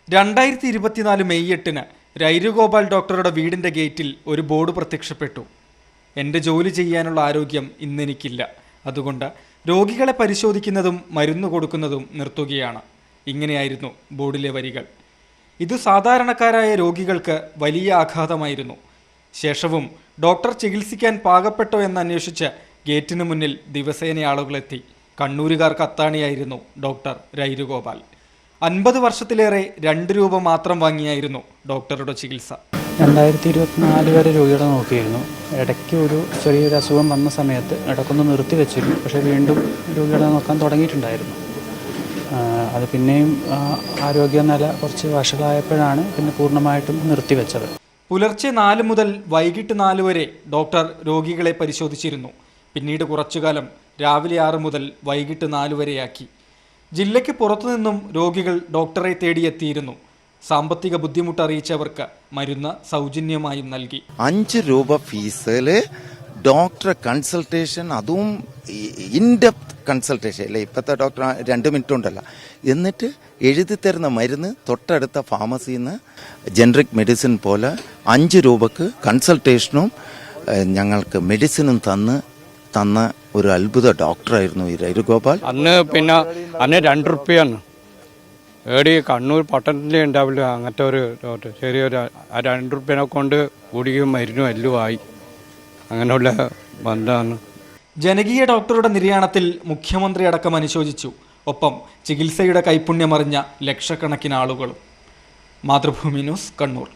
2024 May 8-ന് രൈരുഗോപാൽ ഡോക്ടറുടെ വീടിൻ്റെ ഗേറ്റിൽ ഒരു ബോർഡ് പ്രത്യക്ഷപ്പെട്ടു. എൻ്റെ ജോലി ചെയ്യാനുള്ള ആരോഗ്യം ഇന്നെനിക്കില്ല, അതുകൊണ്ട് രോഗികളെ പരിശോധിക്കുന്നതും മരുന്ന് കൊടുക്കുന്നതും നിർത്തുകയാണ്. ഇങ്ങനെയായിരുന്നു ബോർഡിലെ വരികൾ. ഇത് സാധാരണക്കാരായ രോഗികൾക്ക് വലിയ ആഘാതമായിരുന്നു. ശേഷവും ഡോക്ടർ ചികിത്സിക്കാൻ പാകപ്പെട്ടോ എന്നന്വേഷിച്ച് ഗേറ്റിന് മുന്നിൽ ദിവസേന ആളുകളെത്തി. കണ്ണൂരുകാർക്ക് അത്താണിയായിരുന്നു ഡോക്ടർ രൈരുഗോപാൽ. 50 വർഷത്തിലേറെ 2 രൂപ മാത്രം വാങ്ങിയായിരുന്നു ഡോക്ടറുടെ ചികിത്സ. 2024 വരെ രോഗികളെ നോക്കിയിരുന്നു. ഇടയ്ക്ക് ഒരു ചെറിയൊരു അസുഖം വന്ന സമയത്ത് ഇടയ്ക്കൊന്ന് നിർത്തി വെച്ചിരുന്നു. പക്ഷേ വീണ്ടും രോഗികളെ നോക്കാൻ തുടങ്ങിയിട്ടുണ്ടായിരുന്നു. അത് പിന്നെയും ആരോഗ്യനില കുറച്ച് വഷളായപ്പോഴാണ് പിന്നെ പൂർണ്ണമായിട്ടും നിർത്തിവെച്ചത്. പുലർച്ചെ 4 മുതൽ വൈകിട്ട് 4 വരെ ഡോക്ടർ രോഗികളെ പരിശോധിച്ചിരുന്നു. പിന്നീട് കുറച്ചുകാലം രാവിലെ 6 മുതൽ വൈകിട്ട് 4 വരെയാക്കി. ജില്ലയ്ക്ക് പുറത്തുനിന്നും രോഗികൾ ഡോക്ടറെ തേടിയെത്തിയിരുന്നു. സാമ്പത്തിക ബുദ്ധിമുട്ട് അറിയിച്ചവർക്ക് മരുന്ന് സൗജന്യമായും നൽകി. 5 രൂപ ഫീസിൽ ഡോക്ടറെ കൺസൾട്ടേഷൻ, അതും ഇൻഡെപ്ത് കൺസൾട്ടേഷൻ അല്ലേ. ഇപ്പോഴത്തെ ഡോക്ടർ 2 മിനിറ്റ് ഉണ്ടല്ല. എന്നിട്ട് എഴുതി തരുന്ന മരുന്ന് തൊട്ടടുത്ത ഫാർമസിയിൽ നിന്ന് ജനറിക് മെഡിസിൻ പോലെ 5 രൂപക്ക് കൺസൾട്ടേഷനും ഞങ്ങൾക്ക് മെഡിസിനും തന്ന ഒരു അത്ഭുത ഡോക്ടറായിരുന്നു ഈ രൈരുഗോപാൽ. അന്ന് 2 റുപ്യാണ് ഏടി കണ്ണൂർ പട്ടണത്തിൽ ഉണ്ടാവില്ല അങ്ങനത്തെ ഒരു ഡോക്ടർ. ചെറിയൊരു 2 റുപ്യനെ കൊണ്ട് ഗുളികയും മരുന്നും എല്ലാം ആയി. അങ്ങനെയുള്ള ബന്ധമാണ്. ജനകീയ ഡോക്ടറുടെ നിര്യാണത്തിൽ മുഖ്യമന്ത്രി അടക്കം അനുശോചിച്ചു. ഒപ്പം ചികിത്സയുടെ കൈപുണ്യമറിഞ്ഞ ലക്ഷക്കണക്കിന് ആളുകളും. മാതൃഭൂമി ന്യൂസ്, കണ്ണൂർ.